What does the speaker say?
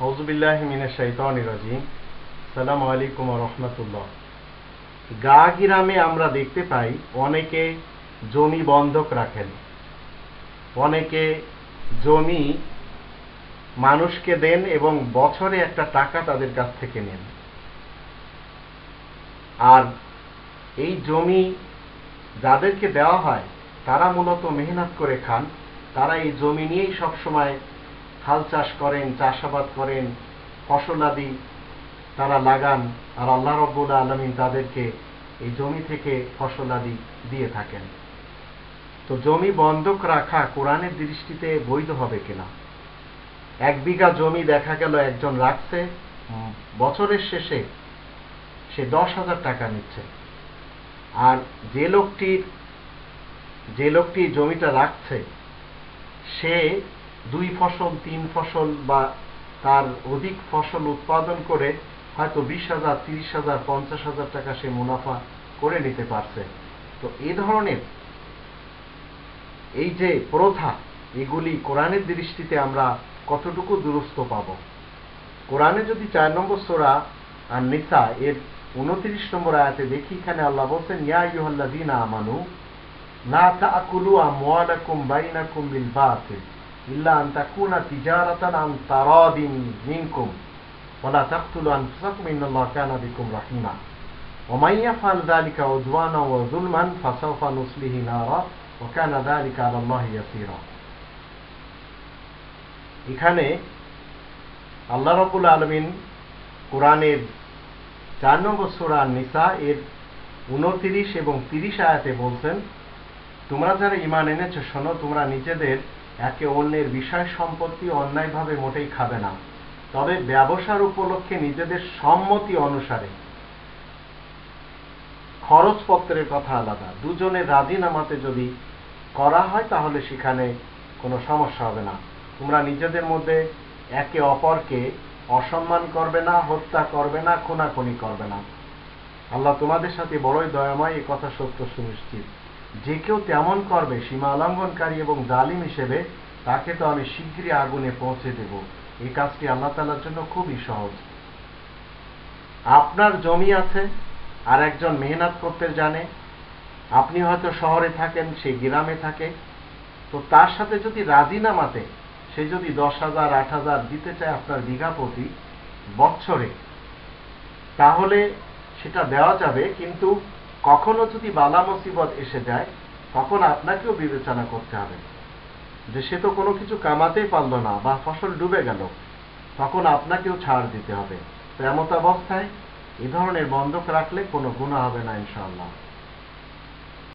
আউযুবিল্লাহি মিনাশ শাইতানির রাজিম। আসসালামু আলাইকুম ওয়া রাহমাতুল্লাহ। গ্রামে আমরা দেখতে পাই অনেকে জমি বন্ধক রাখেন, অনেকে জমি মানুষকে দেন এবং বছরে একটা টাকা তাদের কাছ থেকে নেন। আর এই জমি যাদেরকে দেওয়া হয় তারা মূলত মেহনত করে খান। তারা এই জমি নিয়েই সবসময় হাল চাষ করেন, চাষাবাদ করেন, ফসলাদি তারা লাগান, আর আল্লাহ রাব্বুল আলামিন তাদেরকে এই জমি থেকে ফসলাদি দিয়ে থাকেন। তো জমি বন্ধক রাখা কোরআনের দৃষ্টিতে বৈধ হবে কিনা? 1 বিঘা জমি দেখা গেল একজন রাখছে, বছরের শেষে সে 10,000 টাকা নিচ্ছে। আর যে লোকটি জমিটা রাখছে সে 2 ফসল 3 ফসল বা তার অধিক ফসল উৎপাদন করে হয়তো 20,000, 30,000, 50,000 টাকা সে মুনাফা করে নিতে পারছে। তো এই ধরনের এই যে প্রথা, এগুলি কোরআনের দৃষ্টিতে আমরা কতটুকু দুরূহ পাব? কোরআনে যদি 4 নম্বর সূরা আন-নিসা এর 29 নম্বর আয়াতে দেখি, এখানে আল্লাহ বলছেন, ইয়া আইয়ুহাল্লাযীনা আমানু লা তা'কুলু আমওয়ালাকুম বাইনাকুম বিল বাতিল ইল্লা আন তাকুনা তিজারাতান আন তারাদিন মিনকুম ওয়া লা তাকতুলু আনফুসাকুম ইন্নাল্লাহা কানা বিকুম রাহিমা ওয়া মান ইয়াফআল যালিকা উদওয়ানান ওয়া যুলমান ফাসাওফা নুসলিহি নারা ওয়া কানা যালিকা আলাল্লাহি ইয়াসীরা। এখানে আল্লাহ রাব্বুল আলামিন কোরআনের 4 নম্বর সূরা আন-নিসা এর 29 এবং 30 আয়াতে বলছেন, তোমরা যারা ঈমান এনেছো শোনো, তোমরা নিজেদের একে অন্যের বিষয় সম্পত্তি অন্যায়ভাবে মোটেই খাবে না, তবে ব্যবসার উপলক্ষে নিজেদের সম্মতি অনুসারে। খরচপত্রের কথা আলাদা, দুজনের রাজিনামাতে যদি করা হয় তাহলে সেখানে কোনো সমস্যা হবে না। তোমরা নিজেদের মধ্যে একে অপরকে অসম্মান করবে না, হত্যা করবে না, খুনাখুনি করবে না। আল্লাহ তোমাদের সাথে বড়ই দয়াময়, এ কথা সত্য সুনিশ্চিত। যে কেউ তেমন করবে সীমা লঙ্ঘনকারী এবং জালিম হিসেবে, তাকে তো আমি শীঘ্রই আগুনে পৌঁছে দেব। এই কাজটি আল্লাহ তাআলার জন্য খুবই সহজ। আপনার জমি আছে আর একজন মেহনত করতে জানে, আপনি হয়তো শহরে থাকেন, সে গ্রামে থাকে, তো তার সাথে যদি রাজিনামাতে সে যদি 10,000, 8,000 দিতে চায় আপনার বিঘা প্রতি বছরে, তাহলে সেটা দেওয়া যাবে। কিন্তু কখনো যদি বালা মুসিবত এসে যায়, তখন আপনাকেও বিবেচনা করতে হবে যে সে তো কোনো কিছু কামাতেই পারল না বা ফসল ডুবে গেল, তখন আপনাকেও ছাড় দিতে হবে। তো এমত অবস্থায় এ ধরনের বন্ধক রাখলে কোনো গুনাহ হবে না ইনশাআল্লাহ।